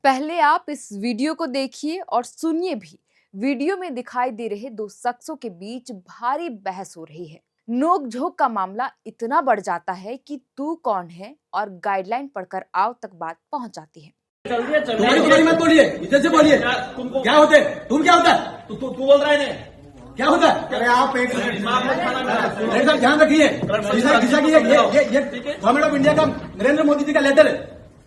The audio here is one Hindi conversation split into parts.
पहले आप इस वीडियो को देखिए और सुनिए भी। वीडियो में दिखाई दे रहे दो शख्सों के बीच भारी बहस हो रही है। नोक-झोंक का मामला इतना बढ़ जाता है कि तू कौन है और गाइडलाइन पढ़कर आओ तक बात पहुंच जाती है। तुम्हारी तुम्हारी मत बोलिए, इधर से बोलिए। क्या होते हैं? तुम क्या होता है? तू बोल रहा है क्या होता है? अरे आप एक मेरे साथ ध्यान रखिए। दिशा की ये गवर्नमेंट ऑफ इंडिया का नरेंद्र मोदी जी का लेटर है।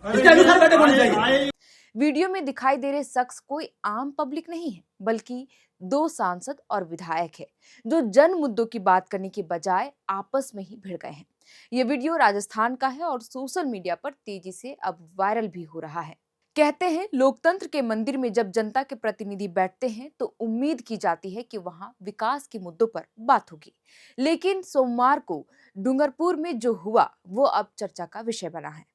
इसके अनुसार बैठक होनी चाहिए। वीडियो में दिखाई दे रहे शख्स कोई आम पब्लिक नहीं है, बल्कि दो सांसद और विधायक है जो जन मुद्दों की बात करने के बजाय आपस में ही भिड़ गए हैं। ये वीडियो राजस्थान का है और सोशल मीडिया पर तेजी से अब वायरल भी हो रहा है। कहते हैं लोकतंत्र के मंदिर में जब जनता के प्रतिनिधि बैठते हैं तो उम्मीद की जाती है कि वहां विकास के मुद्दों पर बात होगी, लेकिन सोमवार को डूंगरपुर में जो हुआ वो अब चर्चा का विषय बना है।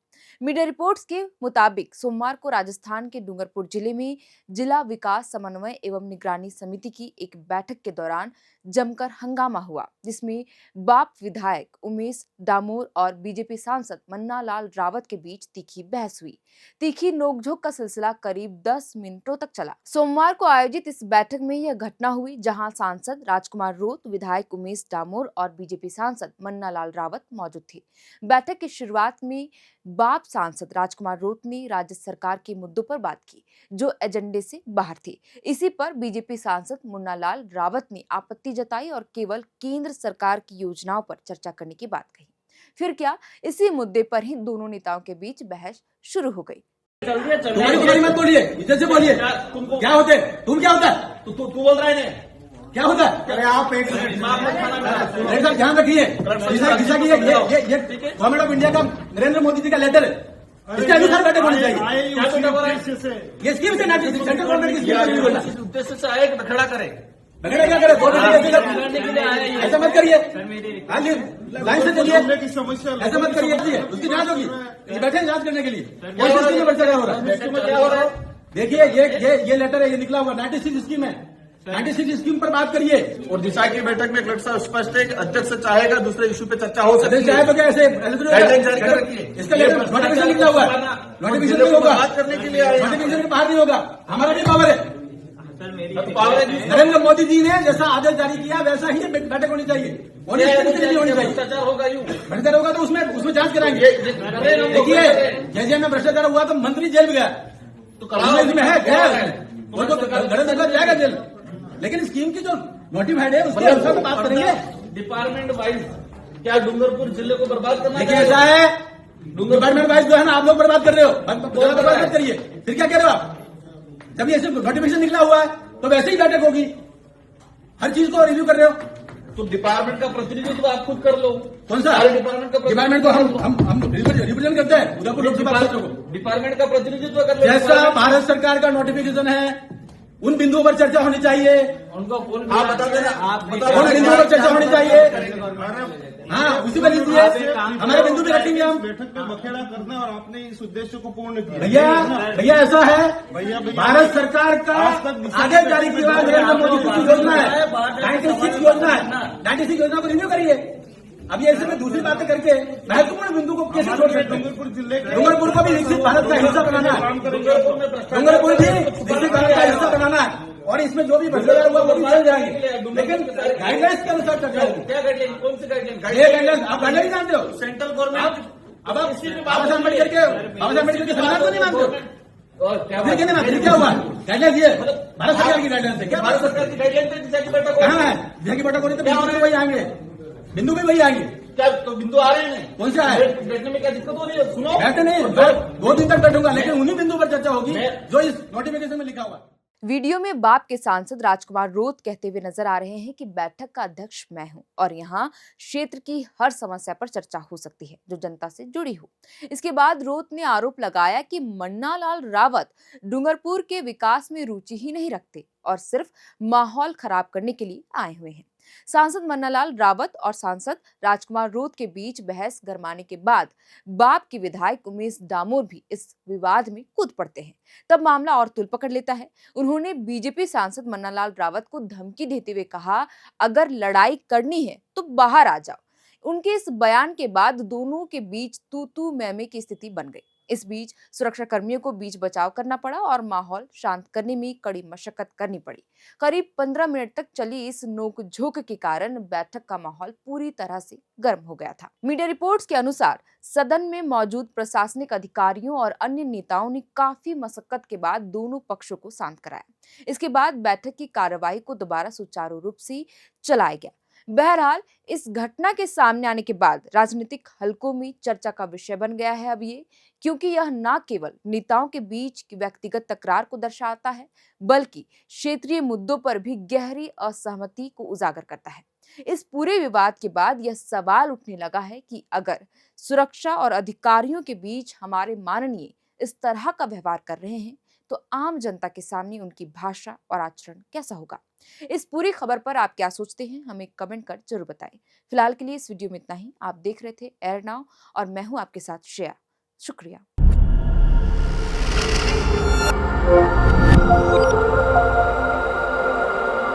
मीडिया रिपोर्ट्स के मुताबिक सोमवार को राजस्थान के डूंगरपुर जिले में जिला विकास समन्वय एवं निगरानी समिति की एक बैठक के दौरान जमकर हंगामा हुआ, जिसमें बाप विधायक उमेश डामोर और बीजेपी सांसद मन्ना लाल रावत के बीच तीखी बहस हुई। तीखी नोकझोंक का सिलसिला करीब 10 मिनटों तक चला। सोमवार को आयोजित इस बैठक में यह घटना हुई जहां सांसद राजकुमार रोत, विधायक उमेश डामोर और बीजेपी सांसद मन्ना लाल रावत मौजूद थे। बैठक की शुरुआत में बाप सांसद राजकुमार रोत ने राज्य सरकार के मुद्दों पर बात की जो एजेंडे से बाहर थी। इसी पर बीजेपी सांसद मुन्ना लाल रावत ने आपत्ति जताई और केवल केंद्र सरकार की योजनाओं पर चर्चा करने की बात कही। फिर क्या, इसी मुद्दे पर ही दोनों नेताओं के बीच बहस शुरू हो गई। तुम्हारी मत बोलिए, इधर से बोलिए। क्या होते हैं? तुम क्या होता है? तू बोल रहा है क्या होता है? अरे आप एक मेरे साथ ध्यान रखिए। दिशा की ये गवर्नमेंट ऑफ इंडिया का नरेंद्र मोदी जी का लेटर है। इसके अनुसार बैठक होनी चाहिए। ये स्कीम से ना सेंट्रल गवर्नमेंट की स्कीम होना उद्देश्य से आए कि खड़ा करें। बगड़ा क्या करे? ऐसा मत करिए। लाइन से चलिए। की समस्या ऐसा मत करिए। उसकी जांच होगी। बैठे जांच करने के लिए क्या हो रहा है? देखिए ये लेटर है, ये निकला हुआ 96 स्कीम है। 96 स्कीम पर बात करिए। और दिशा की बैठक में कलेक्टर स्पष्ट है कि अध्यक्ष चाहेगा दूसरे इशू पे चर्चा हो सकती है। चाहे तो क्या ऐसे गाइडलाइन जारी कर रखी है। इसका लेटर नोटिफिकेशन निकला हुआ है। नोटिफिकेशन नहीं होगा, बात करने के लिए आए। नोटिफिकेशन के बाहर नहीं होगा। हमारा भी पावर है। नरेंद्र मोदी जी ने जैसा आदेश जारी किया वैसा ही बैठक होनी चाहिए। होनी चाहिए। भ्रष्टाचार होगा यूं भ्रष्टाचार होगा तो उसमें जांच कराएंगे। देखिए जैसे में भ्रष्टाचार हुआ तो मंत्री जेल में गया, तो इसमें है गया वो तो गलत जाएगा जेल। लेकिन स्कीम की जो नोटिफाइड है उसके अनुसार तो बात करेंगे। डिपार्टमेंट वाइज क्या डूंगरपुर जिले को बर्बाद करना? देखिए ऐसा है, डिपार्टमेंट वाइज जो है ना आप लोग बर्बाद कर रहे हो। बर्बाद मत करिए। फिर क्या कह रहे हो आप? जब ये सिर्फ नोटिफिकेशन निकला हुआ है तो वैसे ही बैठक होगी। हर चीज को रिव्यू कर रहे हो। तो डिपार्टमेंट का प्रतिनिधित्व आप खुद कर लो। कौन सा डिपार्टमेंट को हम रिप्रेजेंट करते हैं उदयपुर लोकसभा क्षेत्र को। डिपार्टमेंट का प्रतिनिधित्व कर लो। जैसा भारत सरकार का नोटिफिकेशन है उन बिंदुओं पर चर्चा होनी चाहिए। उनको आप बता देना। उन बिंदुओं पर चर्चा होनी चाहिए। हाँ उसी पर लिख दिए। हमारे बिंदु भी रखेंगे हम। बैठक में बखेड़ा करना और आपने इस उद्देश्य को पूर्ण किया। भैया ऐसा है, भारत सरकार का आदेश जारी किया हुआ नरेंद्र मोदी की योजना है, 96 योजना है। 96 योजना को रिन्यू करिए। अब ये ऐसे में दूसरी बातें करके महत्वपूर्ण बिंदु को कैसे छोड़ सकते हैं? डूंगरपुर को भी विकसित भारत का हिस्सा बनाना है। डूंगरपुर भी विकसित भारत का हिस्सा बनाना है और इसमें जो भी भ्रष्टाचार हुआ वो भी चल जाएंगे, लेकिन गाइडलाइंस के अनुसार चर्चा होगी। क्या गाइडलाइन? कौन सी गाइडलाइन? ये गाइडलाइंस आप गाइडलाइन जानते हो? Central government. अब आप बाबा साहब अम्बेडकर के संविधान को नहीं मानते हो? फिर क्या हुआ? गाइडलाइंस ये भारत सरकार की गाइडलाइंस है। क्या भारत सरकार की गाइडलाइन पे दिशा की बैठक कहाँ है? दिशा की बैठक हो रही तो वही आएंगे, बिंदु भी वही आएंगे। क्या तो बिंदु आ रहे हैं? कौन सा है? बैठने में क्या दिक्कत हो रही है? सुनो, बैठे नहीं, 2 दिन तक बैठूंगा, लेकिन उन्हीं बिंदु पर चर्चा होगी जो इस नोटिफिकेशन में लिखा हुआ। वीडियो में बाप के सांसद राजकुमार रोत कहते हुए नजर आ रहे हैं कि बैठक का अध्यक्ष मैं हूं और यहां क्षेत्र की हर समस्या पर चर्चा हो सकती है जो जनता से जुड़ी हो। इसके बाद रोत ने आरोप लगाया कि मन्ना लाल रावत डूंगरपुर के विकास में रुचि ही नहीं रखते और सिर्फ माहौल खराब करने के लिए आए हुए हैं। सांसद मन्ना लाल रावत और सांसद राजकुमार रोत के बीच बहस गरमाने के बाद बाप के विधायक उमेश डामोर भी इस विवाद में कूद पड़ते हैं। तब मामला और तुल पकड़ लेता है। उन्होंने बीजेपी सांसद मन्ना लाल रावत को धमकी देते हुए कहा, अगर लड़ाई करनी है तो बाहर आ जाओ। उनके इस बयान के बाद दोनों के बीच तू तू मैं मैं की स्थिति बन गई। इस बीच सुरक्षा कर्मियों को बीच बचाव करना पड़ा और माहौल शांत करने में कड़ी मशक्कत करनी पड़ी। करीब 15 मिनट तक चली इस नोक-झोंक के कारण बैठक का माहौल पूरी तरह से गर्म हो गया था। मीडिया रिपोर्ट्स के अनुसार सदन में मौजूद प्रशासनिक अधिकारियों और अन्य नेताओं ने काफी मशक्कत के बाद दोनों पक्षों को शांत कराया। इसके बाद बैठक की कार्यवाही को दोबारा सुचारू रूप से चलाया गया। बहरहाल इस घटना के सामने आने के बाद राजनीतिक हलकों में चर्चा का विषय बन गया है अब ये, क्योंकि यह न केवल नेताओं के बीच की व्यक्तिगत तकरार को दर्शाता है, बल्कि क्षेत्रीय मुद्दों पर भी गहरी असहमति को उजागर करता है। इस पूरे विवाद के बाद यह सवाल उठने लगा है कि अगर सुरक्षा और अधिकारियों के बीच हमारे माननीय इस तरह का व्यवहार कर रहे हैं, तो आम जनता के सामने उनकी भाषा और आचरण कैसा होगा? इस पूरी खबर पर आप क्या सोचते हैं, हमें कमेंट कर जरूर बताएं। फिलहाल के लिए इस वीडियो में इतना ही। आप देख रहे थे एयर नाउ और मैं हूं आपके साथ श्रेया। शुक्रिया।